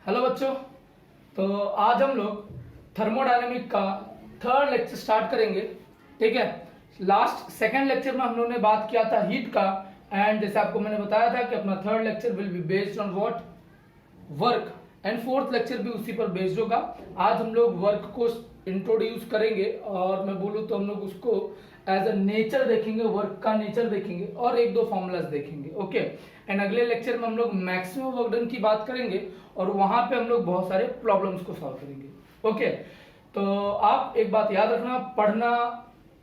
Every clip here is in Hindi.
हेलो बच्चों। तो आज हम लोग थर्मोडायनेमिक का थर्ड लेक्चर स्टार्ट करेंगे। ठीक है, लास्ट सेकंड लेक्चर में हम लोगों ने बात किया था हीट का, एंड जैसे आपको मैंने बताया था कि अपना third lecture will be based on what, work, and fourth lecture भी उसी पर बेस्ड होगा। आज हम लोग वर्क को इंट्रोड्यूस करेंगे और मैं बोलूँ तो हम लोग उसको एज अ नेचर देखेंगे, वर्क का नेचर देखेंगे और एक दो फॉर्मूलाज देखेंगे। ओके, एंड अगले लेक्चर में हम लोग मैक्सिमम वर्क डन की बात करेंगे और वहां पे हम लोग बहुत सारे प्रॉब्लम्स को सॉल्व करेंगे। ओके, तो आप एक बात याद रखना, पढ़ना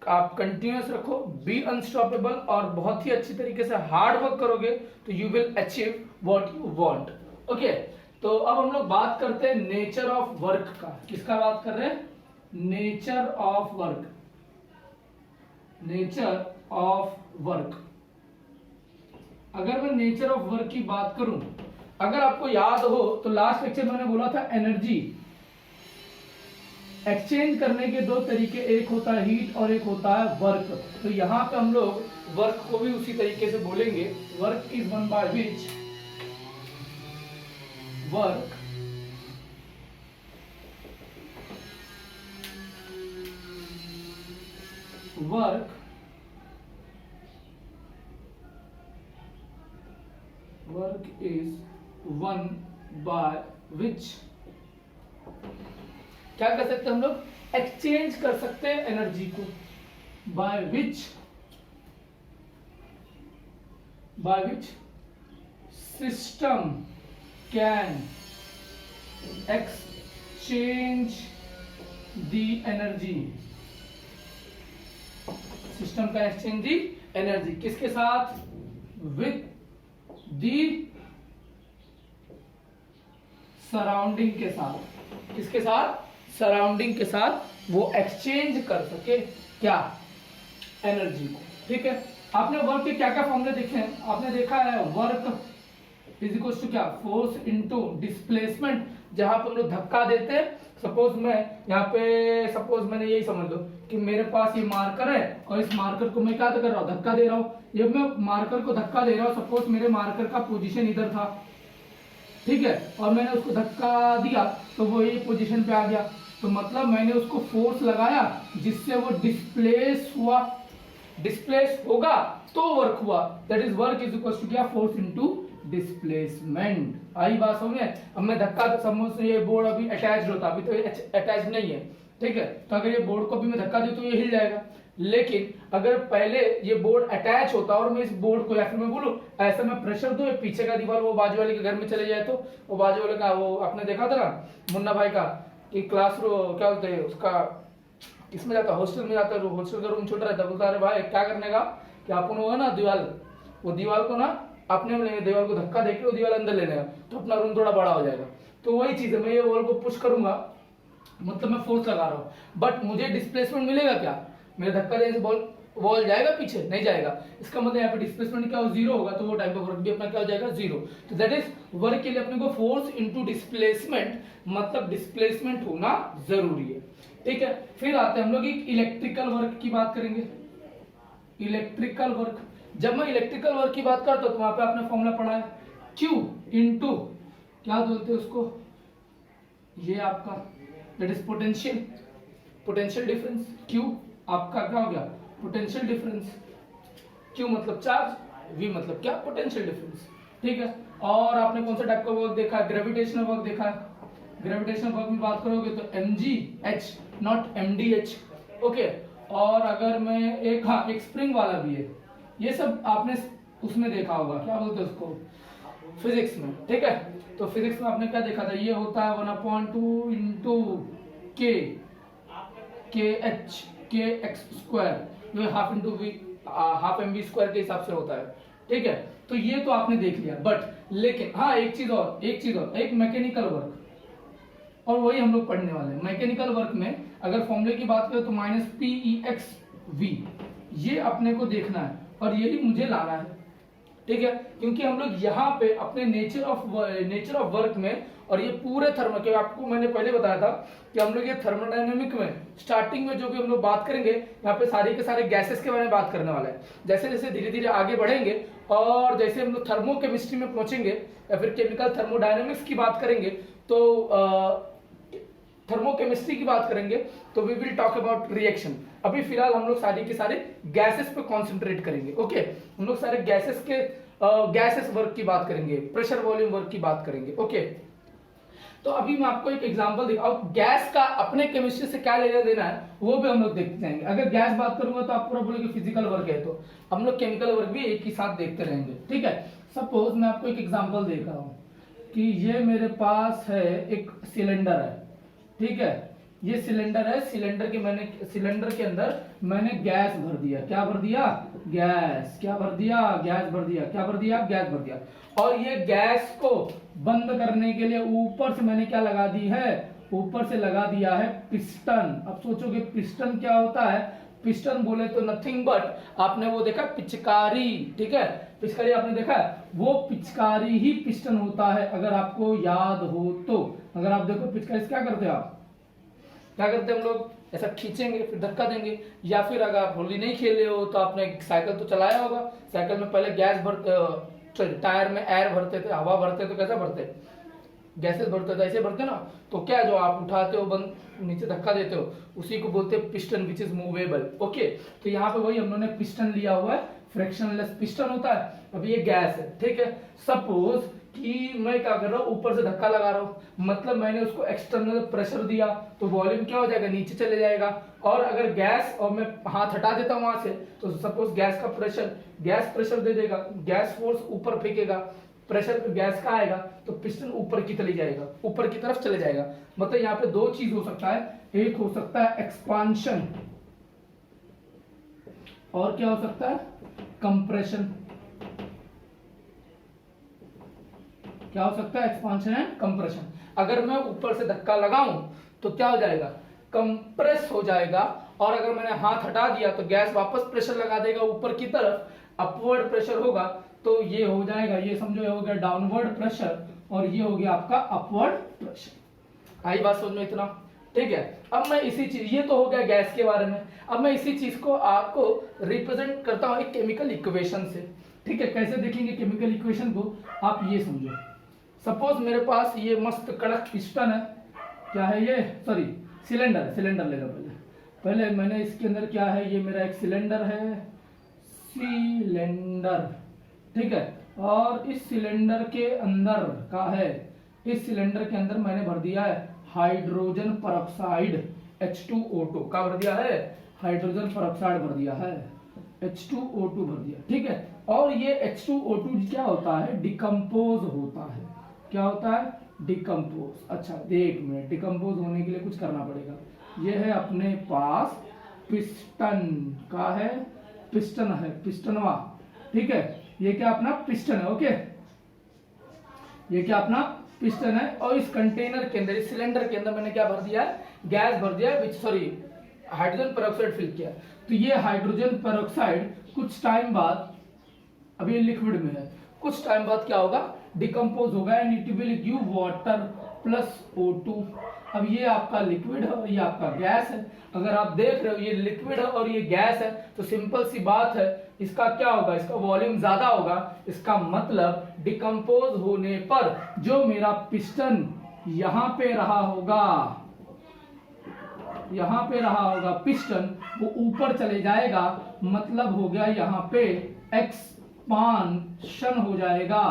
आप कंटिन्यूअस रखो, बी अनस्टॉपेबल, और बहुत ही अच्छी तरीके से हार्ड वर्क करोगे तो you will achieve what you want. Okay, तो अब हम लोग बात करते हैं नेचर ऑफ वर्क का। किसका बात कर रहे हैं? Nature of work. Nature of work. अगर मैं नेचर ऑफ वर्क की बात करूं, अगर आपको याद हो तो लास्ट लेक्चर मैंने बोला था एनर्जी एक्सचेंज करने के दो तरीके, एक होता है हीट और एक होता है वर्क। तो यहां पे हम लोग वर्क को भी उसी तरीके से बोलेंगे। Work is one by which work work work is one by which, क्या कर सकते हैं हम लोग? एक्सचेंज कर सकते हैं एनर्जी को, by which system can exchange the energy. System का एक्सचेंज दी एनर्जी किसके साथ? विथ दी सराउंडिंग के साथ। किसके साथ? सराउंडिंग के साथ वो एक्सचेंज कर सके क्या? एनर्जी को। ठीक है, आपने वर्क के क्या क्या फॉर्मूले देखे हैं? आपने देखा है वर्क इज इक्वल टू क्या? Force into displacement. जहां पर हम लोग धक्का देते हैं, सपोज मैं यहाँ पे, सपोज मैंने यही समझ लो कि मेरे पास ये मार्कर है और इस मार्कर को मैं क्या कर रहा हूँ? धक्का दे रहा हूँ। ये मैं मार्कर को धक्का दे रहा हूँ, सपोज मेरे मार्कर का पोजीशन इधर था, ठीक है, और मैंने उसको धक्का दिया तो वो ये पोजीशन पे आ गया। तो मतलब मैंने उसको फोर्स लगाया जिससे वो डिस्प्लेस हुआ। डिस्प्लेस होगा तो वर्क हुआ, that is work is equal to क्या? Force into displacement. आई बात समझ में? अब मैं धक्का, समझ ये बोर्ड अभी अटैच्ड होता, अभी तो ये अटैच नहीं है, ठीक है, तो अगर ये बोर्ड को भी मैं धक्का दूं तो ये हिल जाएगा। लेकिन अगर पहले ये बोर्ड अटैच होता और मैं इस बोर्ड को, या फिर मैं बोलूं ऐसा मैं प्रेशर दूं पीछे का दीवार वो बाजू वाले के घर में चले जाए, तो वो बाजू वाले का, वो आपने देखा था ना मुन्ना भाई का, कि क्लास रूम क्या बोलते हैं उसका, इसमें जाता हॉस्टल में जाता है, हॉस्टल का रूम छोटा रहता है, बोलता अरे भाई क्या करने का कि अपन वो है ना दीवार, वो दीवार को ना अपने दीवार को धक्का देके वो दीवार अंदर लेने का, तो अपना रूम थोड़ा बड़ा हो जाएगा। तो वही चीज है, मैं ये वॉल को पुश करूंगा, मतलब मैं फोर्स लगा रहा हूँ, बट मुझे डिस्प्लेसमेंट मिलेगा क्या? मेरे धक्का देने से बॉल वॉल जाएगा पीछे? नहीं जाएगा। इसका मतलब यहाँ पे डिस्प्लेसमेंट क्या हो? जीरो होगा, तो वो टाइम पे वर्क भी अपना क्या हो जाएगा? जीरो। तो दैट इज वर्क के लिए अपने को फोर्स इनटू डिस्प्लेसमेंट, मतलब डिस्प्लेसमेंट होना जरूरी है। ठीक है, फिर आते हैं हम लोग एक इलेक्ट्रिकल वर्क की बात करेंगे। इलेक्ट्रिकल वर्क, जब मैं इलेक्ट्रिकल वर्क की बात करता हूं तो वहां पे आपने फॉर्मूला पढ़ा है Q इनटू क्या बोलते हैं उसको, ये आपका that is potential, potential difference. Q आपका क्या हो गया? Potential difference. Q मतलब चार्ज, V मतलब क्या? Potential difference. ठीक है, और आपने कौन सा टाइप का वर्क देखा है? ग्रेविटेशनल वर्क देखा है। ग्रेविटेशनल वर्क में बात करोगे तो mgh नॉट mdh। ओके, और अगर मैं एक, हाँ एक स्प्रिंग वाला भी है, ये सब आपने उसमें देखा होगा, क्या बोलते हैं उसको, फिजिक्स में। ठीक है, तो फिजिक्स में आपने क्या देखा था? ये होता है 1/2 इंटू के एक्स स्क्वायर, ये half into V, half M V square के हिसाब से होता है। ठीक है, तो ये तो आपने देख लिया, बट लेकिन हाँ एक चीज और, एक मैकेनिकल वर्क, और वही हम लोग पढ़ने वाले हैं। मैकेनिकल वर्क में अगर फॉर्मूले की बात करें तो -PEXV, ये अपने को देखना है और यही मुझे लाना है। ठीक है, क्योंकि हम लोग यहाँ पे अपने नेचर ऑफ वर्क में, और ये पूरे थर्मो के, आपको मैंने पहले बताया था कि हम लोग ये थर्मोडायनेमिक में स्टार्टिंग में जो भी हम लोग बात करेंगे, यहाँ पे सारे के सारे गैसेस के बारे में बात करने वाला है। जैसे जैसे धीरे धीरे आगे बढ़ेंगे और जैसे हम लोग थर्मोकेमिस्ट्री में पहुंचेंगे या फिर केमिकल थर्मोडायनेमिक्स की बात करेंगे, तो थर्मोकेमिस्ट्री की बात करेंगे तो we will talk about reaction. अभी फिलहाल हम लोग सारे के सारे गैसेस पे कॉन्सेंट्रेट करेंगे। ओके, हम लोग सारे गैसेस के गैसेस वर्क की बात करेंगे, प्रेशर वॉल्यूम वर्क की बात करेंगे। ओके, तो अभी मैं आपको एक एग्जांपल दिखाऊं, गैस का अपने केमिस्ट्री से क्या लेना देना है वो भी हम लोग देखते जाएंगे। अगर गैस बात करूंगा तो आप पूरा बोलेंगे फिजिकल वर्क है, तो हम लोग केमिकल वर्क भी एक ही साथ देखते रहेंगे। ठीक है, सपोज मैं आपको एक एग्जांपल देख रहा हूं कि ये मेरे पास है एक सिलेंडर है। ठीक है, ये सिलेंडर है, सिलेंडर के अंदर मैंने गैस भर दिया। क्या भर दिया? गैस। क्या भर दिया? गैस भर दिया। क्या भर दिया? गैस भर दिया। और ये गैस को बंद करने के लिए ऊपर से मैंने क्या लगा दी है? ऊपर से लगा दिया है पिस्टन। अब सोचोगे पिस्टन क्या होता है? पिस्टन बोले तो नथिंग बट, आपने वो देखा पिचकारी। ठीक है, पिचकारी आपने देखा है, वो पिचकारी ही पिस्टन होता है अगर आपको याद हो तो। अगर आप देखो पिचकारी से क्या करते हैं, आप क्या करते हैं, हम लोग ऐसा खींचेंगे फिर धक्का देंगे। या फिर अगर आप होली नहीं खेले हो तो आपने साइकिल तो चलाया होगा, साइकिल में पहले गैस भर टायर में एयर भरते थे, हवा भरते तो कैसा भरते, गैसेस भरते थे, ऐसे भरते ना। तो क्या जो आप उठाते हो बंद नीचे धक्का देते हो उसी को बोलते हैं piston which is movable. Okay, तो यहाँ पे वही हम लोगों ने पिस्टन लिया हुआ है, फ्रिक्शनलेस पिस्टन होता है। अब ये गैस है। ठीक है, सपोज कि मैं क्या कर रहा हूँ, ऊपर से धक्का लगा रहा हूँ, मतलब मैंने उसको एक्सटर्नल प्रेशर दिया तो वॉल्यूम क्या हो जाएगा, नीचे चले जाएगा। और अगर गैस और मैं हाथ हटा देता हूँ वहां से तो सपोज गैस का प्रेशर, गैस प्रेशर दे देगा, गैस फोर्स ऊपर फेंकेगा, प्रेशर गैस का आएगा तो पिस्टन ऊपर की चली जाएगा, ऊपर की तरफ चले जाएगा। मतलब यहाँ पे दो चीज हो सकता है, एक हो सकता है एक्सपांशन और क्या हो सकता है, कंप्रेशन। क्या हो सकता है, एक्सपांशन एंड कंप्रेशन। अगर मैं ऊपर से धक्का लगाऊं तो क्या हो जाएगा, कंप्रेस हो जाएगा। और अगर मैंने हाथ हटा दिया तो गैस वापस प्रेशर लगा देगा ऊपर की तरफ, अपवर्ड प्रेशर होगा तो ये हो जाएगा, ये समझो ये हो गया डाउनवर्ड प्रेशर और ये हो गया आपका अपवर्ड प्रेशर। आई बात समझ में इतना? ठीक है, अब मैं इसी चीज, ये तो हो गया गैस के बारे में। अब मैं इसी चीज को आपको रिप्रेजेंट करता हूं एक केमिकल इक्वेशन से। ठीक है, कैसे देखेंगे केमिकल इक्वेशन को, आप ये समझो। सपोज मेरे पास ये मस्त कड़क पिस्टन है, क्या है ये, सॉरी सिलेंडर है, सिलेंडर लेगा पहले मैंने इसके अंदर क्या है, ये मेरा एक सिलेंडर है, सिलेंडर। ठीक है, और इस सिलेंडर के अंदर का है, इस सिलेंडर के अंदर मैंने भर दिया है हाइड्रोजन परऑक्साइड H2O2। क्या भर दिया है, हाइड्रोजन परऑक्साइड भर दिया है, H2O2 भर दिया। ठीक है, और ये H2O2 क्या होता है, डिकम्पोज होता है। क्या होता है, डिकम्पोज। अच्छा एक मिनट, डिकम्पोज होने के लिए कुछ करना पड़ेगा। ये है अपने पास पिस्टन, का है पिस्टन है, पिस्टनवा। ठीक है, ये क्या अपना पिस्टन है। ओके, ये क्या अपना पिस्टन है और इस कंटेनर के अंदर, इस सिलेंडर के अंदर मैंने क्या भर दिया है, गैस भर दिया है, सॉरी हाइड्रोजन पेरोक्साइड फिल किया। तो ये हाइड्रोजन पेरोक्साइड कुछ टाइम बाद, अभी ये लिक्विड में है, कुछ टाइम बाद क्या होगा, डिकम्पोज होगा and it will give water plus O2। अब ये आपका लिक्विड है और ये आपका गैस है। अगर आप देख रहे हो ये लिक्विड है और ये गैस है तो सिंपल सी बात है, इसका क्या होगा, इसका वॉल्यूम ज्यादा होगा। इसका मतलब डिकम्पोज होने पर जो मेरा पिस्टन यहां पे रहा होगा, यहां पे रहा होगा पिस्टन, वो ऊपर चले जाएगा। मतलब हो गया यहाँ पे एक्सपांशन हो जाएगा।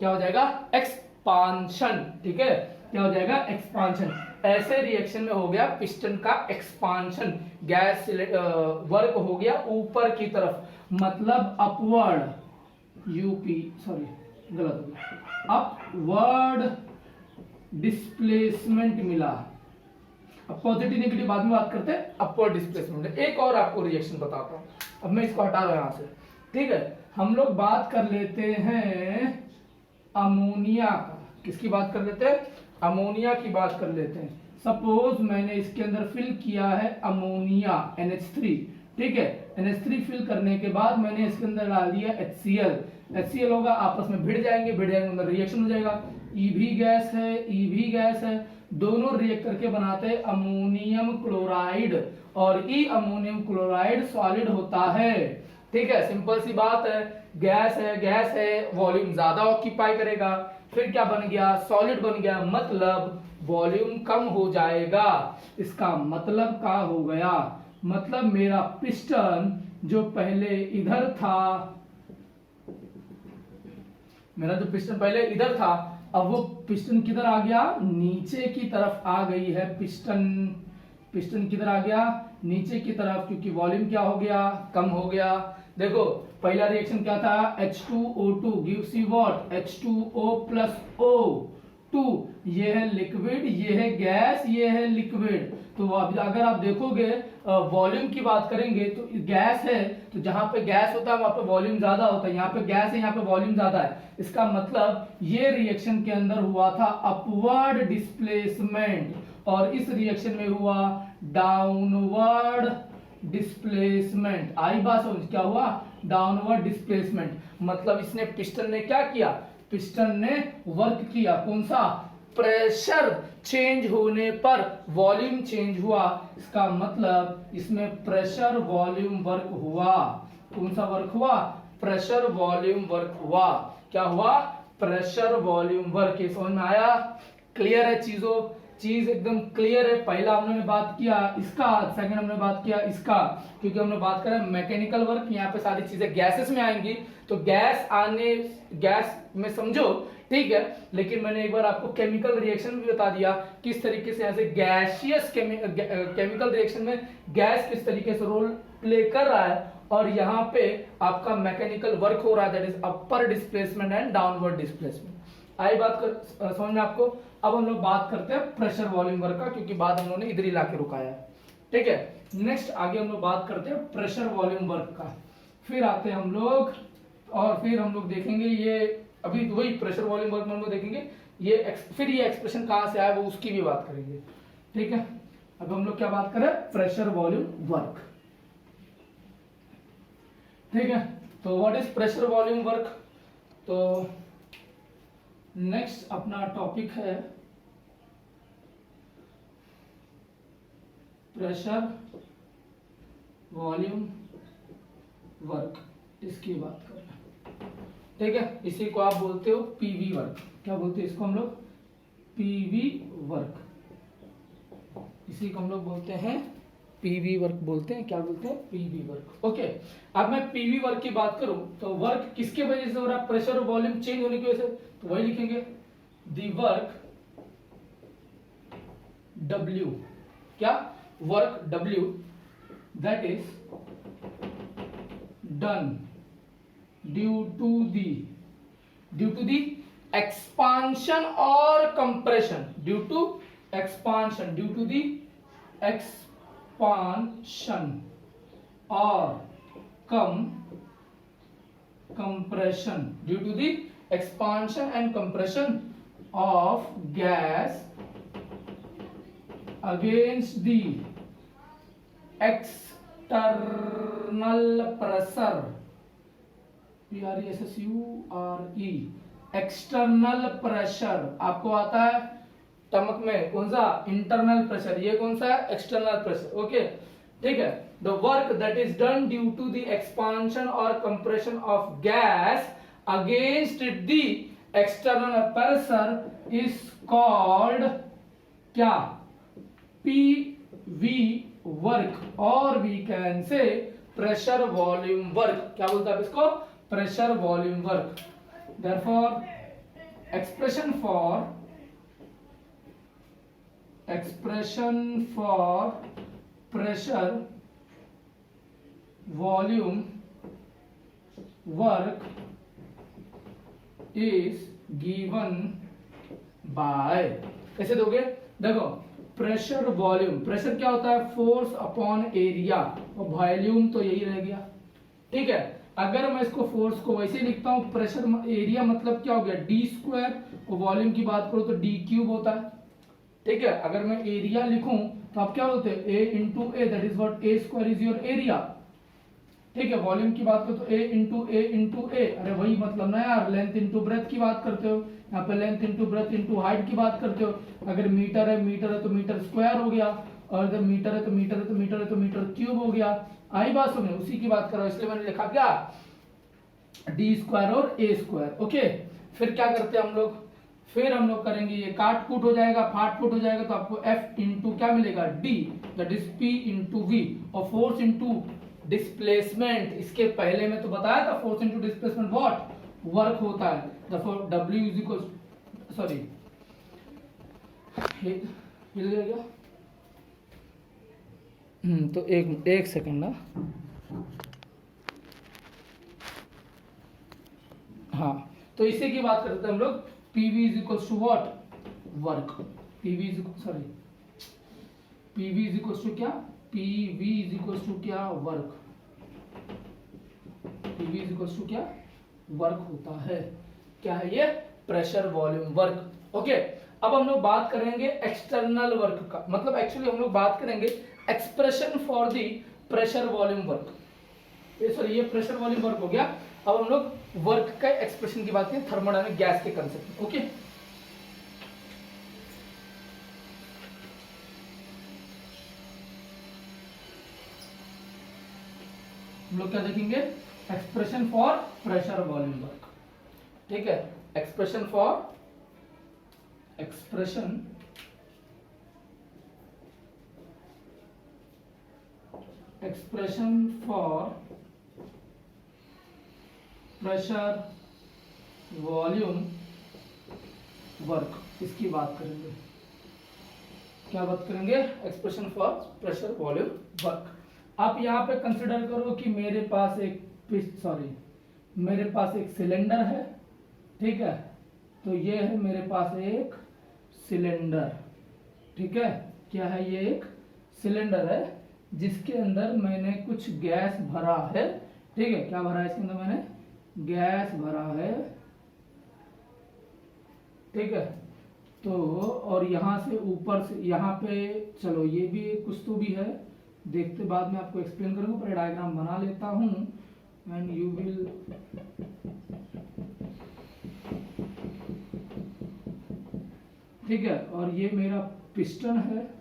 क्या हो जाएगा, एक्सपांशन। ठीक है, क्या हो जाएगा, एक्सपांशन। ऐसे रिएक्शन में हो गया पिस्टन का एक्सपांशन, गैस वर्क हो गया ऊपर की तरफ, मतलब अपवर्ड, यूपी सॉरी गलत हो गया, अपवर्ड डिस्प्लेसमेंट मिला। अब पॉजिटिव नेगेटिव बाद में बात करते हैं, अपवर्ड डिस्प्लेसमेंट। एक और आपको रिएक्शन बताता हूं, अब मैं इसको हटा रहा हूं यहां से। ठीक है, हम लोग बात कर लेते हैं अमोनिया का। किसकी बात कर लेते हैं, अमोनिया की बात कर लेते हैं। सपोज मैंने इसके अंदर फिल किया है अमोनिया NH3। ठीक है, NH3 फिल करने के बाद मैंने इसके अंदर डाल दिया HCl होगा, आपस में भिड़ जाएंगे, अंदर रिएक्शन हो जाएगा। E भी गैस है, E भी गैस है, दोनों रिएक्ट करके बनाते हैं अमोनियम क्लोराइड, और ई अमोनियम क्लोराइड सॉलिड होता है। ठीक है, सिंपल सी बात है, गैस है, वॉल्यूम ज्यादा ऑक्यूपाई करेगा, फिर क्या बन गया, सॉलिड बन गया, मतलब वॉल्यूम कम हो जाएगा। इसका मतलब क्या हो गया, मतलब मेरा पिस्टन जो पहले इधर था, मेरा जो पिस्टन पहले इधर था, अब वो पिस्टन किधर आ गया, नीचे की तरफ आ गई है। पिस्टन किधर आ गया, नीचे की तरफ, क्योंकि वॉल्यूम क्या हो गया, कम हो गया। देखो पहला रिएक्शन क्या था, H2O2 gives you what, H2O plus O2, ये है लिक्विड, ये है गैस, ये है लिक्विड। तो अगर आप देखोगे वॉल्यूम की बात करेंगे तो गैस है, तो जहां पे गैस होता है वहां पे वॉल्यूम ज्यादा होता है, यहाँ पे गैस है, यहाँ पे वॉल्यूम ज्यादा है। इसका मतलब ये रिएक्शन के अंदर हुआ था अपवर्ड डिस्प्लेसमेंट, और इस रिएक्शन में हुआ डाउनवर्ड डिस्प्लेसमेंट। आई बात समझ, क्या हुआ, डाउनवर्ड डिस्प्लेसमेंट। मतलब इसने, पिस्टन ने क्या किया, पिस्टन ने वर्क किया, कौन सा, प्रेशर चेंज होने पर वॉल्यूम चेंज हुआ। इसका मतलब इसमें प्रेशर वॉल्यूम वर्क हुआ। कौन सा वर्क हुआ, प्रेशर वॉल्यूम वर्क हुआ। क्या हुआ, प्रेशर वॉल्यूम वर्क। ये समझ में आया, क्लियर है, चीज एकदम क्लियर है। पहला हमने बात किया इसका, सेकंड हमने बात किया इसका, क्योंकि हमने बात करा मैकेनिकल वर्क, यहाँ पे सारी चीजें गैसेस में आएंगी, तो गैस में समझो, ठीक है। लेकिन मैंने एक बार आपको केमिकल रिएक्शन भी बता दिया, किस तरीके से ऐसे गैसियस केमिकल रिएक्शन में गैस किस तरीके से रोल प्ले कर रहा है, और यहाँ पे आपका मैकेनिकल वर्क हो रहा है, that is upper displacement and downward displacement. आई बात कर समझ में आपको। अब हम लोग बात करते हैं प्रेशर वॉल्यूम वर्क का, क्योंकि बात हम लोगों ने इधर ही लाके रुकाया है, ठीक है। नेक्स्ट आगे हम लोग बात करते हैं प्रेशर वॉल्यूम वर्क का, फिर आते हैं हम लोग, और फिर हम लोग देखेंगे ये, अभी वही प्रेशर वॉल्यूम वर्क में हम लोग देखेंगे ये फिर ये एक्सप्रेशन कहां से आया वो उसकी भी बात करेंगे, ठीक है। अब हम लोग क्या बात करें, प्रेशर वॉल्यूम वर्क, ठीक है। तो what is pressure volume work, तो नेक्स्ट अपना टॉपिक है प्रेशर वॉल्यूम वर्क, इसकी बात करना, ठीक है। इसी को आप बोलते हो पीवी वर्क। क्या बोलते हैं इसको हम लोग, पीवी वर्क। इसी को हम लोग बोलते हैं पीवी वर्क, बोलते हैं, क्या बोलते हैं, पीवी वर्क। ओके, अब मैं पीवी वर्क की बात करूं तो वर्क किसके वजह से हो रहा है, प्रेशर और वॉल्यूम चेंज होने की वजह से, तो वही लिखेंगे दी वर्क W, क्या, work W that is done due to the expansion or compression, due to the expansion or compression, due to the expansion and compression of gas against the external pressure, PRESSURE, external pressure. आपको आता है टमक में कौन सा, इंटरनल प्रेशर, ये कौन सा है, एक्सटर्नल प्रेशर, ओके, ठीक है। The work that is done due to the expansion और compression of gas against the external pressure is called क्या, पीवी वर्क, और we can say pressure volume work. क्या बोलते हैं इसको, pressure volume work. Therefore, expression for pressure volume work is given by, कैसे दोगे, देखो प्रेशर वॉल्यूम, प्रेशर क्या होता है, फोर्स अपॉन एरिया, और वॉल्यूम तो यही रह गया, ठीक है। अगर मैं इसको फोर्स को वैसे लिखता हूं, प्रेशर एरिया मतलब क्या हो गया, डी स्क्वायर, और वॉल्यूम की बात करो तो डी क्यूब होता है, ठीक है। अगर मैं एरिया लिखूं तो आप क्या बोलते हैं, A into A, that is what, A square is your area, ठीक है। वॉल्यूम की बात करो तो ए इंटू ए, अरे वही मतलब ना यार, लेंथ इंटू ब्रेथ की बात करते हो, यहाँ पे length into breadth into height की बात करते हो। अगर मीटर है तो मीटर स्क्वायर हो गया, और अगर मीटर है तो मीटर क्यूब हो गया। आई बात सुने, उसी की बात करो, इसलिए मैंने लिखा क्या, डी स्क्वायर और ए स्क्वायर, ओके। फिर क्या करते हैं हम लोग, फिर हम लोग करेंगे ये काट कूट हो जाएगा, फाट फूट हो जाएगा, तो आपको F इंटू क्या मिलेगा, D, that is P into V। और फोर्स इंटू डिस्प्लेसमेंट, इसके पहले में तो बताया था force into displacement what, work होता है। therefore W is equal, sorry मिल गया क्या? तो एक सेकंड ना, हाँ, तो इसी की बात करते हैं हम लोग। PV is equal to what, work. PV is sorry PV is equal to क्या, पीवी इज इक्वल टू क्या, work. PV is equal to क्या, वर्क होता है। क्या है ये, प्रेशर वॉल्यूम वर्क। ओके, अब हम लोग बात करेंगे एक्सटर्नल वर्क का, मतलब एक्चुअली हम लोग बात करेंगे expression for the pressure volume work. ये सॉरी, ये प्रेशर वॉल्यूम वर्क हो गया। अब हम लोग वर्क का एक्सप्रेशन की बात करें थर्मोडायनामिक गैस के कंसेप्ट। ओके, हम लोग क्या देखेंगे, expression for pressure volume work. ठीक है, expression for pressure volume work, इसकी बात करेंगे। क्या बात करेंगे, expression for pressure volume work. आप यहाँ पे कंसिडर करो कि मेरे पास एक सिलेंडर है। ठीक है, तो ये है मेरे पास एक सिलेंडर। ठीक है, क्या है, ये एक सिलेंडर है जिसके अंदर मैंने कुछ गैस भरा है। ठीक है, क्या भरा है इसके अंदर, मैंने गैस भरा है। ठीक है, तो और यहाँ से ऊपर से यहाँ पे, चलो ये भी कुछ तो भी है, देखते बाद में आपको एक्सप्लेन करूंगा, पर डायग्राम बना लेता हूँ एंड यू विल ठीक है, और ये मेरा पिस्टन है।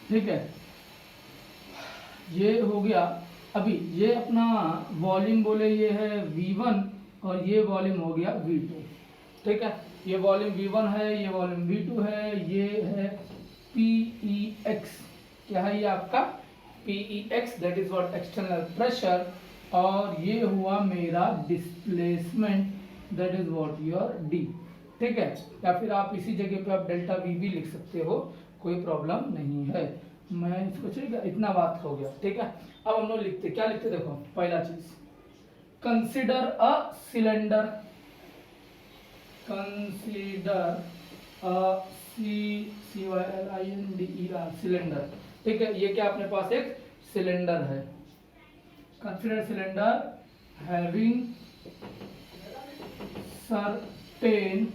ठीक है, ये हो गया। अभी ये अपना वॉल्यूम बोले ये है V1 और ये वॉल्यूम हो गया V2। ठीक है, ये वॉल्यूम V1 है, ये वॉल्यूम V2 है, ये है PEX। क्या है ये आपका PEX, that is what external pressure. और ये हुआ मेरा displacement, that is what your D। ठीक है, या फिर आप इसी जगह पे आप डेल्टा V भी लिख सकते हो, कोई प्रॉब्लम नहीं है। मैं इसको ठीक है, इतना बात हो गया। ठीक है, अब हम लोग लिखते, क्या लिखते देखो, पहला चीज, consider a cylinder, consider a CYLINDER cylinder. ठीक है, ये क्या अपने पास एक सिलेंडर है। Consider cylinder having certain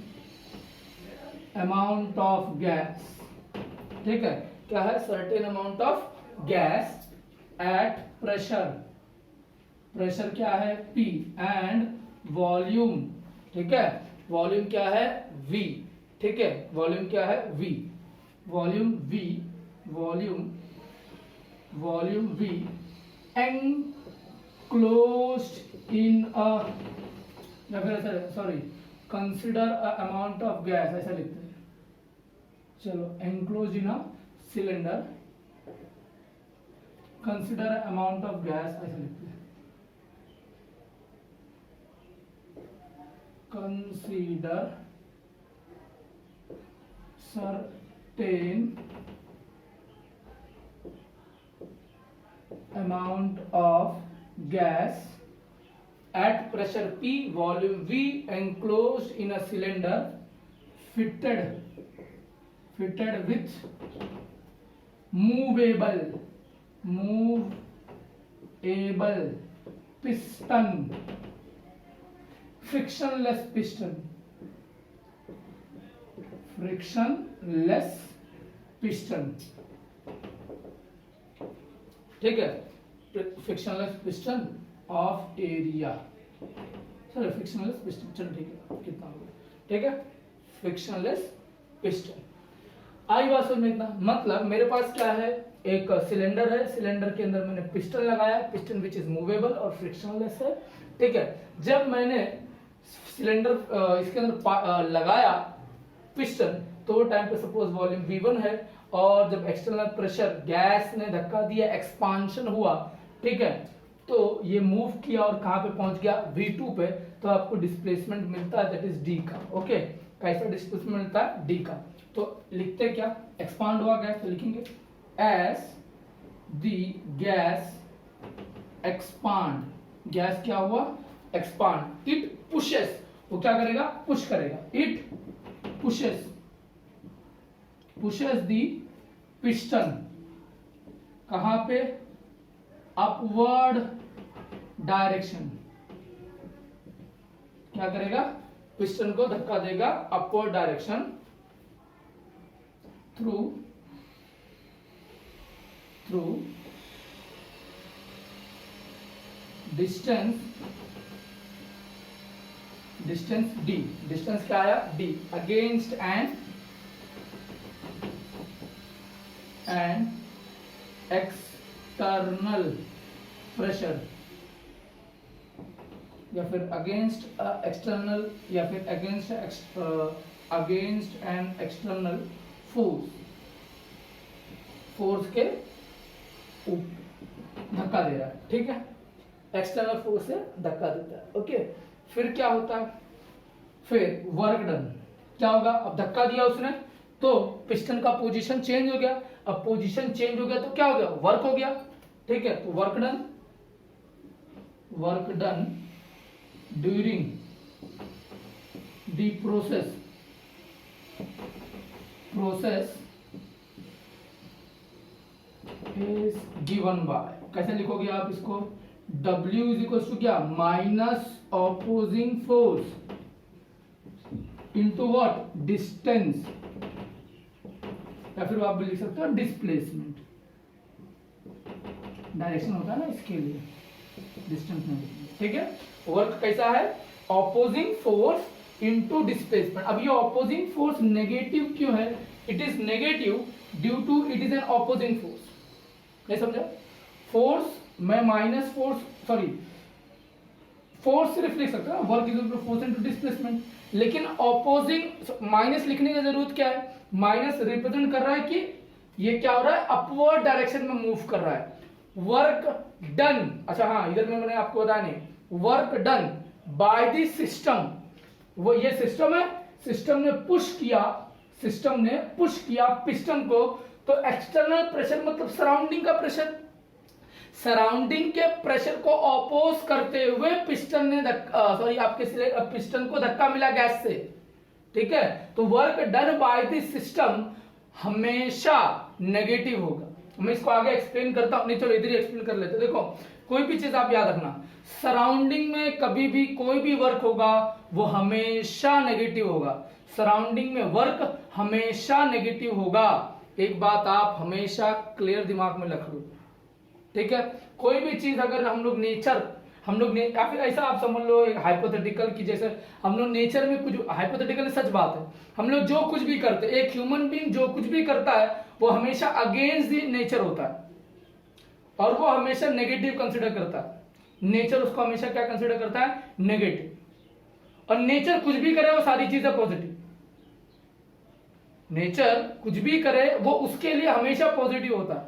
amount of gas. ठीक है, क्या है, certain amount of gas at pressure, pressure क्या है P एंड वॉल्यूम। ठीक है, वॉल्यूम क्या है V। ठीक है, वॉल्यूम क्या है V, volume V, volume V enclosed in a, या फिर ऐसा, sorry, consider a amount of gas, ऐसा लिखते हैं। चलो, enclose in a cylinder, consider amount of gas, ऐसा लिखते हैं। Consider certain amount of gas at pressure P, volume V, enclosed in a cylinder fitted with movable piston, frictionless piston, ठीक है, frictionless piston of area, sorry frictionless piston, चलो ठीक है कितना हो गया, ठीक है, फ्रिक्शनलेस पिस्टन। आई बात समझ में इतना, मतलब मेरे पास क्या है, एक सिलेंडर है, सिलेंडर के अंदर मैंने पिस्टन लगाया, पिस्टन विच इज मूवेबल और फ्रिक्शनलेस है, ठीक है। जब मैंने सिलेंडर इसके अंदर लगाया पिस्टन, तो वो टाइम पे सपोज वॉल्यूम V1 है, और जब एक्सटर्नल प्रेशर गैस ने धक्का दिया, एक्सपांशन हुआ, ठीक है, तो ये मूव किया और कहां पे पहुंच गया, V2 पे, तो आपको डिस्प्लेसमेंट मिलता है दैट इज D का। ओके, कैसा डिस्प्लेसमेंट मिलता है, D का। तो लिखते क्या, एक्सपांड हुआ गैस, तो लिखेंगे as the gas expand, gas क्या हुआ, एक्सपांड, इट पुशेस, वो क्या करेगा, पुश करेगा, इट पुशेस द पिस्टन, कहां पे, अपवर्ड डायरेक्शन, क्या करेगा, पिस्टन को धक्का देगा upward direction through distance D, distance क्या आया, D, against and external pressure, या फिर अगेंस्ट एक्सटर्नल, या फिर अगेंस्ट एंड एक्सटर्नल फोर्स के धक्का दे रहा है, ठीक है, एक्सटर्नल फोर्स से धक्का देता है। ओके, फिर क्या होता है, फिर वर्क डन, क्या होगा, अब धक्का दिया उसने तो पिस्टन का पोजीशन चेंज हो गया, अब पोजीशन चेंज हो गया तो क्या हो गया, वर्क हो गया, ठीक है, तो work done during the process is given by, कैसे लिखोगे आप इसको, W इज इक्वल टू क्या, minus opposing force into what, distance, या फिर आप लिख सकते हो डिस्प्लेसमेंट, डायरेक्शन होता है ना इसके लिए, डिस्टेंस नहीं, ठीक है। वर्क कैसा है, ऑपोजिंग फोर्स इंटू डिस्प्लेसमेंट। अब ये ऑपोजिंग फोर्स नेगेटिव क्यों है, it is negative due to it is an opposing force, नहीं समझा, फोर्स मैं माइनस फोर्स, सॉरी फोर्स सिर्फ लिख सकता हूं, work is equal to force into displacement, लेकिन ऑपोजिंग माइनस लिखने की जरूरत क्या है, माइनस रिप्रेजेंट कर रहा है कि ये क्या हो रहा है, अपवर्ड डायरेक्शन में मूव कर रहा है, वर्क डन, अच्छा हाँ इधर में मैंने आपको बताया नहीं, work done by the system, वो ये सिस्टम है, सिस्टम ने पुश किया पिस्टन को, तो एक्सटर्नल प्रेशर मतलब सराउंडिंग का प्रेशर, सराउंडिंग के प्रेशर को ऑपोज करते हुए पिस्टन ने आपके पिस्टन को धक्का मिला गैस से, ठीक है, तो work done by the system हमेशा नेगेटिव होगा। मैं इसको आगे एक्सप्लेन करता हूं, नहीं चलो इधर ही एक्सप्लेन कर लेते। देखो कोई भी चीज आप याद रखना, सराउंडिंग में कभी भी कोई भी वर्क होगा वो हमेशा नेगेटिव होगा, सराउंडिंग में वर्क हमेशा नेगेटिव होगा, एक बात आप हमेशा क्लियर दिमाग में रख लो, ठीक है। कोई भी चीज अगर हम लोग या फिर ऐसा आप समझ लो एक हाइपोथेटिकल की, जैसे हम लोग नेचर में कुछ, हाइपोथेटिकल सच बात है, हम लोग जो कुछ भी करते हैं, एक ह्यूमन बीइंग जो कुछ भी करता है वो हमेशा अगेंस्ट द नेचर होता है, और वो हमेशा नेगेटिव कंसिडर करता है, नेचर उसको हमेशा क्या कंसिडर करता है, नेगेटिव, और नेचर कुछ भी करे वो सारी चीजें पॉजिटिव, नेचर कुछ भी करे वो उसके लिए हमेशा पॉजिटिव होता है,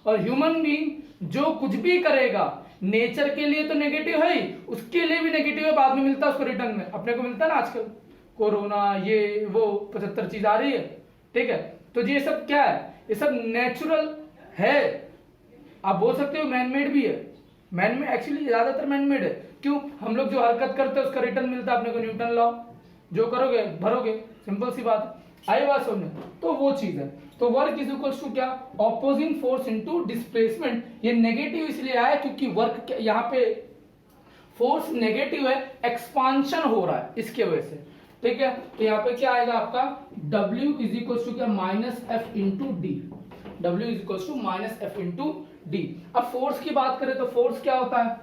और ह्यूमन बीइंग जो कुछ भी करेगा नेचर के लिए तो नेगेटिव है ही, उसके लिए भी नेगेटिव है, बाद में मिलता है उसको रिटर्न में, अपने को मिलता है ना आजकल कोरोना ये वो 75 चीज आ रही है, ठीक है, तो ये सब क्या है, ये सब नेचुरल है, आप बोल सकते हो मैनमेड भी है, मैनमेड एक्चुअली ज्यादातर मैनमेड है, क्यों, हम लोग जो हरकत करते हैं उसका रिटर्न मिलता है अपने को, न्यूटन लॉ, जो करोगे भरोगे, सिंपल सी बात है, आई बात समझ, तो वो चीज है। तो वर्क इज इक्वल टू क्या, ऑपोजिंग फोर्स इनटू डिस्प्लेसमेंट, ये नेगेटिव इसलिए आया क्योंकि वर्क यहाँ पे फोर्स नेगेटिव है, एक्सपांशन हो रहा है इसके वजह से, ठीक है, तो यहाँ पे क्या आएगा आपका W इज इक्वल टू क्या, minus F into D, W is equal to minus F into D. अब फोर्स की बात करें तो फोर्स क्या होता है,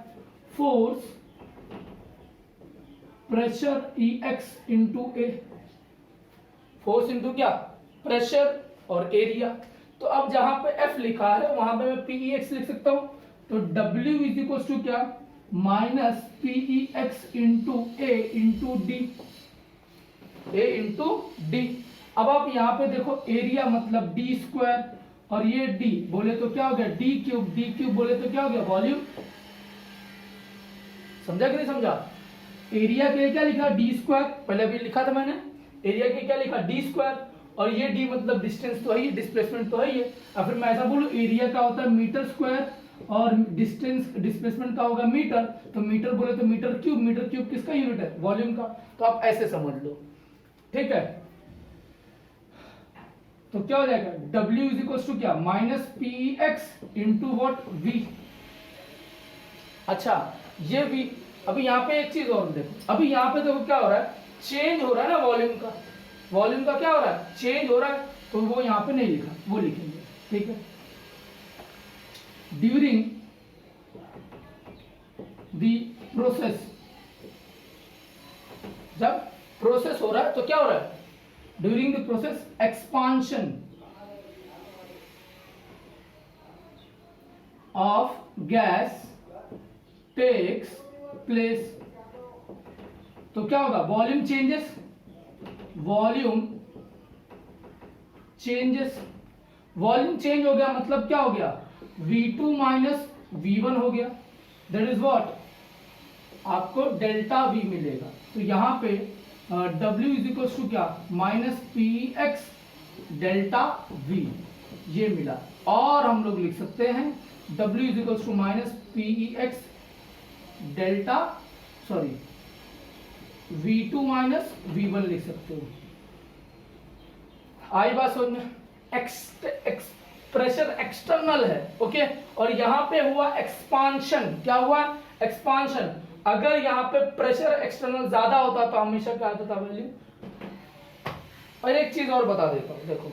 force pressure E X into A, force into क्या, प्रेशर और एरिया। तो अब जहां पे F लिखा है वहां पे मैं पीई एक्स लिख सकता हूं, तो W इज इक्वल टू क्या, माइनस पीई एक्स इंटू ए इंटू डी, ए इंटू डी। अब आप यहाँ पे देखो एरिया मतलब डी स्क्वायर और ये डी बोले तो क्या हो गया डी क्यूब बोले तो क्या हो गया वॉल्यूम। समझा कि नहीं समझा? एरिया के लिए क्या लिखा, डी स्क्वायर, पहले अभी लिखा था मैंने, एरिया के क्या लिखा, डी स्क्वायर, और ये डी मतलब डिस्टेंस तो है ही, डिस्प्लेसमेंट तो है ही है। अब फिर मैं ऐसा बोलूं एरिया का होता है मीटर स्क्वायर और डिस्टेंस डिस्प्लेसमेंट का होगा मीटर, तो मीटर बोले तो मीटर क्यूब किसका यूनिट है, वॉल्यूम का। तो आप ऐसे समझ लो, ठीक है। तो क्या हो जाएगा, W इज इक्वल टू क्या, minus P x into what V। अच्छा ये V, अभी यहाँ पे एक चीज और देखो, अभी यहाँ पे देखो क्या हो रहा है, चेंज हो रहा है ना वॉल्यूम का, वॉल्यूम का क्या हो रहा है, चेंज हो रहा है, तो वो यहाँ पे नहीं लिखा, वो लिखेंगे, ठीक है। ड्यूरिंग द प्रोसेस, जब प्रोसेस हो रहा है तो क्या हो रहा है, during the process expansion of gas takes place, तो क्या होगा, volume changes, volume changes, volume change हो गया मतलब क्या हो गया, V2 माइनस V1 हो गया, दैट इज व्हाट, आपको डेल्टा V मिलेगा। तो यहां पे W इज इक्वल टू क्या, minus P X delta V, ये मिला। और हम लोग लिख सकते हैं W is equal to minus P X delta, sorry V2 minus V1 लिख सकते हो। आई बात समझ में? प्रेशर एक्सटर्नल है, ओके, और यहां पे हुआ एक्सपांशन, क्या हुआ, एक्सपांशन। अगर यहां पे प्रेशर एक्सटर्नल ज्यादा होता तो हमेशा क्या होता था वैल्यू। और एक चीज और बता देता हूं, देखो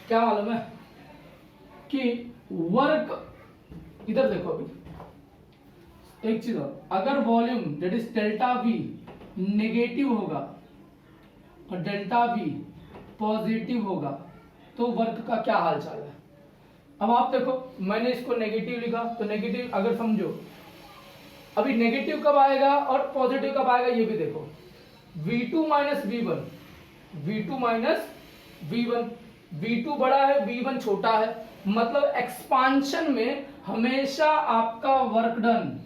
क्या मालूम है कि वर्क, इधर देखो अभी एक चीज और, अगर volume that is delta V negative होगा और डेल्टा V पॉजिटिव होगा तो वर्क का क्या हाल चाल है। अब आप देखो मैंने इसको नेगेटिव लिखा, तो नेगेटिव अगर समझो, अभी नेगेटिव कब आएगा और पॉजिटिव कब आएगा ये भी देखो, V2 minus V1, V2 minus V1, V2 बड़ा है V1 छोटा है, मतलब एक्सपांशन में हमेशा आपका वर्क डन,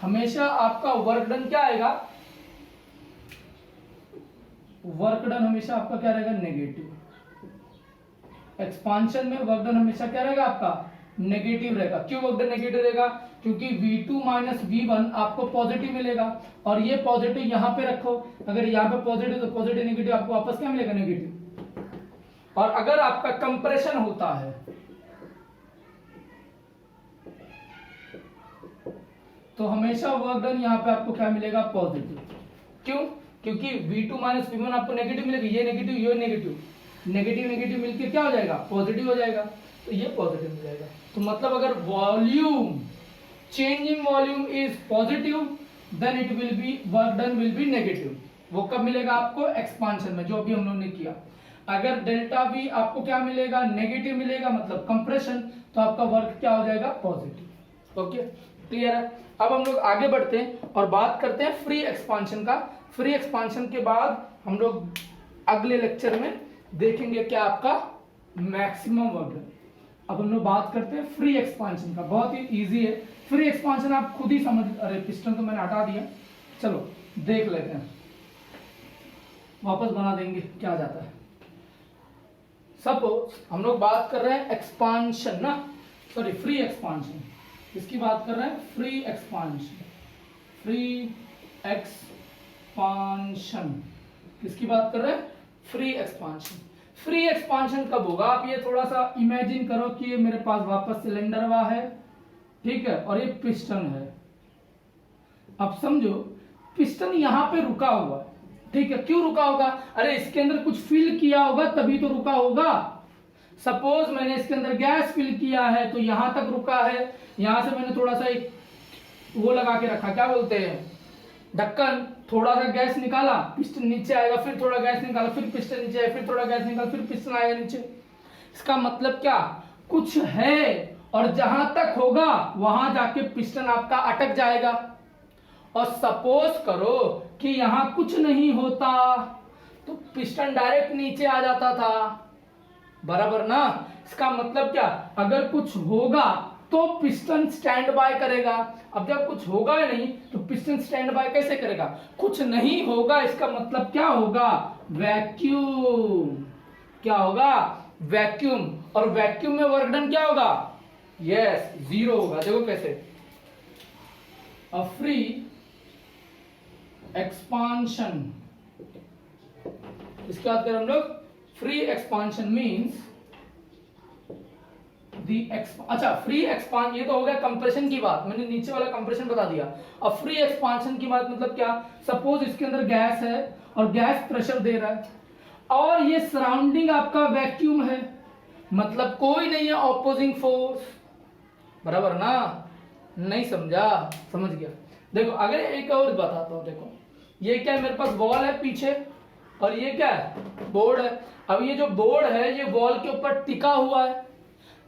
हमेशा आपका वर्क डन क्या आएगा, वर्क डन हमेशा आपका क्या रहेगा, नेगेटिव। एक्सपांशन में वर्क डन हमेशा क्या रहेगा आपका, नेगेटिव रहेगा। क्यों वर्क डन नेगेटिव रहेगा, क्योंकि V2 माइनस V1 आपको पॉजिटिव मिलेगा, और ये पॉजिटिव यहां पे रखो, अगर यहां पे पॉजिटिव तो पॉजिटिव नेगेटिव आपको वापस क्या मिलेगा, नेगेटिव। और अगर आपका कंप्रेशन होता है तो हमेशा वर्क डन यहां पे आपको क्या मिलेगा, पॉजिटिव। क्यों, क्योंकि V2 माइनस V1 आपको नेगेटिव मिलेगी, ये नेगेटिव ये नेगेटिव, नेगेटिव नेगेटिव मिलके क्या हो जाएगा, पॉजिटिव हो जाएगा, तो ये पॉजिटिव मिल जाएगा। तो मतलब अगर volume, changing volume is positive then it will be, work done will be negative. वो कब मिलेगा आपको, एक्सपांशन में, जो अभी हम लोगों ने किया। अगर डेल्टा V आपको क्या मिलेगा, नेगेटिव मिलेगा, मतलब कंप्रेशन, तो आपका वर्क क्या हो जाएगा, पॉजिटिव। ओके, क्लियर है। अब हम लोग आगे बढ़ते हैं और बात करते हैं फ्री एक्सपांशन का। फ्री एक्सपांशन के बाद हम लोग अगले लेक्चर में देखेंगे क्या आपका मैक्सिमम वर्क डन। अब हम लोग बात करते हैं फ्री एक्सपांशन का, बहुत ही इजी है फ्री एक्सपांशन, आप खुद ही समझ, अरे पिस्टन तो मैंने हटा दिया, चलो देख लेते हैं, वापस बना देंगे क्या जाता है। सपोज हम लोग बात कर रहे हैं एक्सपांशन ना, सॉरी फ्री एक्सपांशन, इसकी बात कर रहे हैं फ्री एक्सपांशन, फ्री एक्सपांशन किसकी बात कर रहे हैं, फ्री एक्सपांशन। फ्री एक्सपांशन कब होगा, आप ये थोड़ा सा इमेजिन करो कि ये मेरे पास वापस सिलेंडर हुआ है, ठीक है, और ये पिस्टन है। अब समझो पिस्टन यहां पे रुका हुआ है, ठीक है, क्यों रुका होगा? अरे इसके अंदर कुछ फिल किया होगा तभी तो रुका होगा। सपोज मैंने इसके अंदर गैस फिल किया है तो यहां तक रुका है, यहां से मैंने थोड़ा सा एक वो लगा के रखा, क्या बोलते हैं, ढक्कन, थोड़ा सा गैस निकाला, पिस्टन नीचे आएगा, फिर थोड़ा गैस निकाला, फिर पिस्टन नीचे आएगा, फिर थोड़ा गैस निकाला, फिर पिस्टन आएगा नीचे। इसका मतलब क्या, कुछ है और जहां तक होगा वहां जाके पिस्टन आपका अटक जाएगा। और सपोज करो कि यहां कुछ नहीं होता तो पिस्टन डायरेक्ट नीचे आ जाता था, बराबर ना। इसका मतलब क्या, अगर कुछ होगा तो पिस्टन स्टैंड बाय करेगा। अब जब कुछ होगा ही नहीं तो पिस्टन स्टैंड बाय कैसे करेगा? कुछ नहीं होगा, इसका मतलब क्या होगा, वैक्यूम। क्या होगा, वैक्यूम। और वैक्यूम में वर्क डन क्या होगा, यस, जीरो होगा। देखो कैसे, अ फ्री एक्सपांशन, इसके बाद करें हम लोग, फ्री एक्सपांशन मींस अच्छा, फ्री एक्सपांशन, ये तो हो गया कंप्रेशन की बात, मैंने नीचे वाला कंप्रेशन बता दिया। अब फ्री एक्सपांशन की बात मतलब क्या, सपोज इसके अंदर गैस है और गैस प्रेशर दे रहा है और ये सराउंडिंग आपका वैक्यूम है, मतलब कोई नहीं है ऑपोजिंग फोर्स, बराबर ना। नहीं समझा? समझ गया। देखो अगर एक और बताता हूं, देखो ये क्या है, मेरे पास वॉल है पीछे और ये क्या है, बोर्ड है। अब ये जो बोर्ड है ये वॉल के ऊपर टिका हुआ है,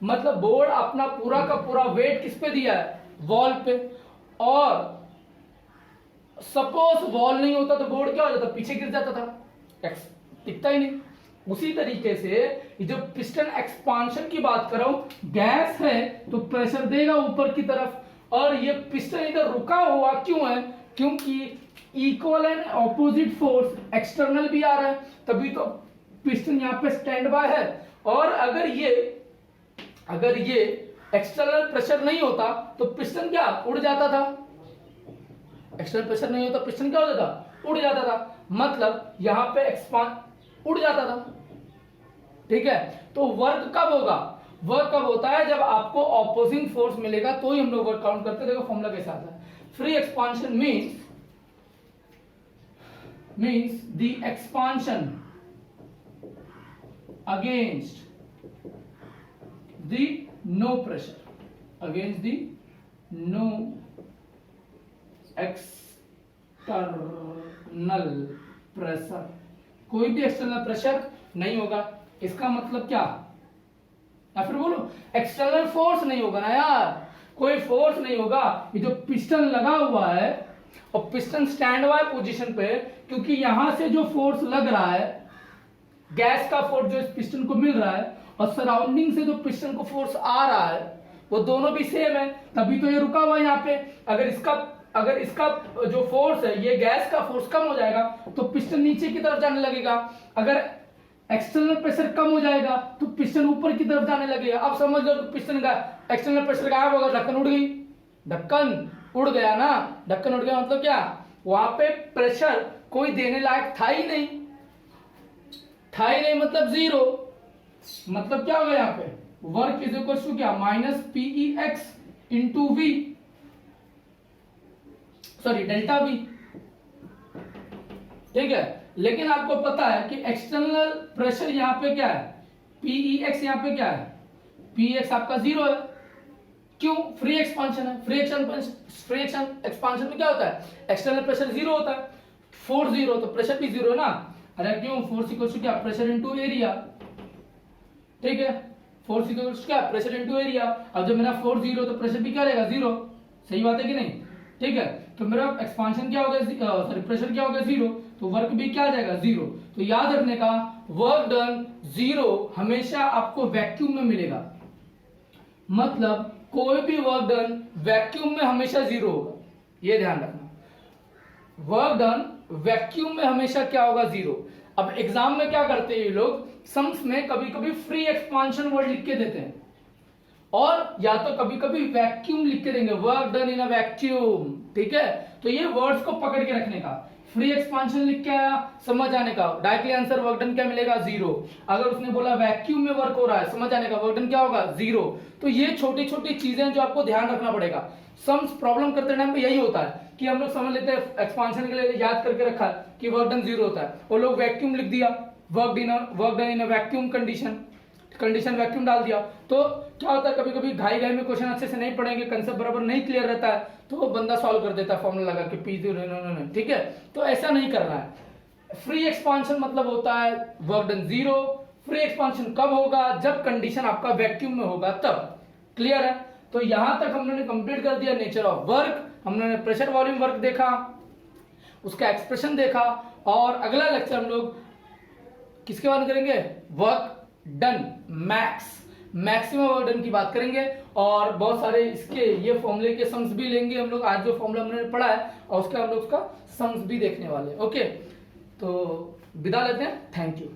मतलब बोर्ड अपना पूरा का पूरा वेट किस पे दिया है, वॉल पे। और सपोज वॉल नहीं होता तो बोर्ड क्या हो जाता, पीछे गिर जाता था, टिकता ही नहीं। उसी तरीके से ये जो पिस्टन एक्सपांशन की बात कर रहा हूं, गैस है तो प्रेशर देगा ऊपर की तरफ और ये पिस्टन इधर रुका हुआ क्यों है, क्योंकि equal and opposite force external भी आ रहा है, तभी तो पिस्टन यहां पे स्टैंड बाय है। और अगर ये एक्सटर्नल प्रेशर नहीं होता तो पिस्टन क्या उड़ जाता था, एक्सटर्नल प्रेशर नहीं होता पिस्टन क्या हो जाता, उड़ जाता था, मतलब यहां पे एक्सपांड उड़ जाता था। ठीक है, तो वर्क कब होगा, वर्क कब होता है, जब आपको ऑपोजिंग फोर्स मिलेगा तो ही हम लोग वर्क काउंट करते हैं। देखो फॉर्मूला कैसा आता है, free expansion means the expansion against the no pressure, against the no external pressure, कोई भी एक्सटर्नल प्रेशर नहीं होगा। इसका मतलब क्या, या फिर बोलो एक्सटर्नल फोर्स नहीं होगा ना यार, कोई फोर्स नहीं होगा। ये जो पिस्टन लगा हुआ है और पिस्टन स्टैंड बाय पोजीशन पे, क्योंकि यहां से जो फोर्स लग रहा है, गैस का फोर्स जो इस पिस्टन को मिल रहा है और सराउंडिंग से जो पिस्टन को फोर्स आ रहा है वो दोनों भी सेम है, तभी तो ये रुका हुआ है यहाँ पे। अगर इसका जो फोर्स है, ये गैस का फोर्स कम हो जाएगा तो पिस्टन नीचे की तरफ जाने लगेगा, अगर एक्सटर्नल प्रेशर कम हो जाएगा तो पिस्टन ऊपर की तरफ जाने लगेगा। अब समझ लो पिस्टन का एक्सटर्नल प्रेशर गायब होगा, ढक्कन उड़ गई, ढक्कन उड़ गया ना, ढक्कन उड़ गया मतलब क्या, वहां पे प्रेशर कोई देने लायक था ही नहीं, मतलब जीरो। मतलब क्या होगा यहाँ पे, वर्क इज इक्वल टू क्या, minus P X into V, sorry delta V. ठीक है, लेकिन आपको पता है कि एक्सटर्नल प्रेशर यहाँ पे क्या है, पीई एक्स, यहाँ पे क्या है, पी एक्स आपका जीरो है, क्यों, फ्री एक्सपांशन है। फ्री एक्सपांशन में क्या होता है, एक्सटर्नल प्रेशर जीरो होता है, फोर्स जीरो तो प्रेशर भी जीरो है ना। अरे क्यों, फोर्स इक्वल टू क्या, प्रेशर इनटू एरिया। ठीक है, फोर्स इक्वल टू क्या, प्रेशर इनटू एरिया। अब जब मेरा फोर्स जीरो तो प्रेशर भी क्या रहेगा, जीरो। सही बात है कि नहीं? ठीक है, तो मेरा एक्सपांशन क्या होगा, सॉरी प्रेशर क्या होगा, जीरो, तो वर्क भी क्या आ जाएगा, जीरो। तो याद रखने का, वर्क डन जीरो हमेशा आपको वैक्यूम में मिलेगा, मतलब कोई भी वर्क डन वैक्यूम में हमेशा जीरो होगा, ये ध्यान रखना। वर्क डन वैक्यूम में हमेशा क्या होगा, जीरो। अब एग्जाम में क्या करते हैं ये लोग, सम्स में कभी कभी फ्री एक्सपांशन वर्ड लिख के देते हैं और या तो कभी कभी वैक्यूम लिख के देंगे, work done in a vacuum. ठीक है, तो ये वर्ड्स को पकड़ के रखने का, फ्री एक्सपांशन लिख के आया, समझ आने का, डायरेक्टली आंसर वर्क डन क्या मिलेगा 0। अगर उसने बोला वैक्यूम में वर्क हो रहा है, समझ आने का, वर्क डन क्या होगा 0। तो ये छोटी छोटी चीजें जो आपको ध्यान रखना पड़ेगा। सम्स प्रॉब्लम करते टाइम पे यही होता है कि हम लोग समझ लेते हैं एक्सपांशन के लिए याद करके रखा है कि वर्क डन 0 होता है, वो लोग वैक्यूम लिख दिया, work done in a vacuum condition vacuum डाल दिया। तो क्या होता है, कभी कभी घाई घाई में क्वेश्चन अच्छे से नहीं पढ़ेंगे, कंसेप्ट बराबर नहीं क्लियर रहता है, तो बंदा सॉल्व कर देता है फॉर्मूला लगा के P0, ठीक है। तो ऐसा नहीं करना है। फ्री एक्सपांशन मतलब होता है वर्क डन 0। फ्री एक्सपांशन कब होगा, जब कंडीशन आपका वैक्यूम में होगा तब। क्लियर है। तो यहां तक हमने कंप्लीट कर दिया नेचर ऑफ वर्क, हमने प्रेशर वॉल्यूम वर्क देखा, उसका एक्सप्रेशन देखा, और अगला लेक्चर हम लोग किसके बारे में करेंगे, work done maximum work done की बात करेंगे, और बहुत सारे इसके ये फॉर्मूले के सम्स भी लेंगे हम लोग। आज जो फॉर्मूला हमने पढ़ा है और उसका हम लोग उसका सम्स भी देखने वाले। ओके, तो विदा लेते हैं, थैंक यू।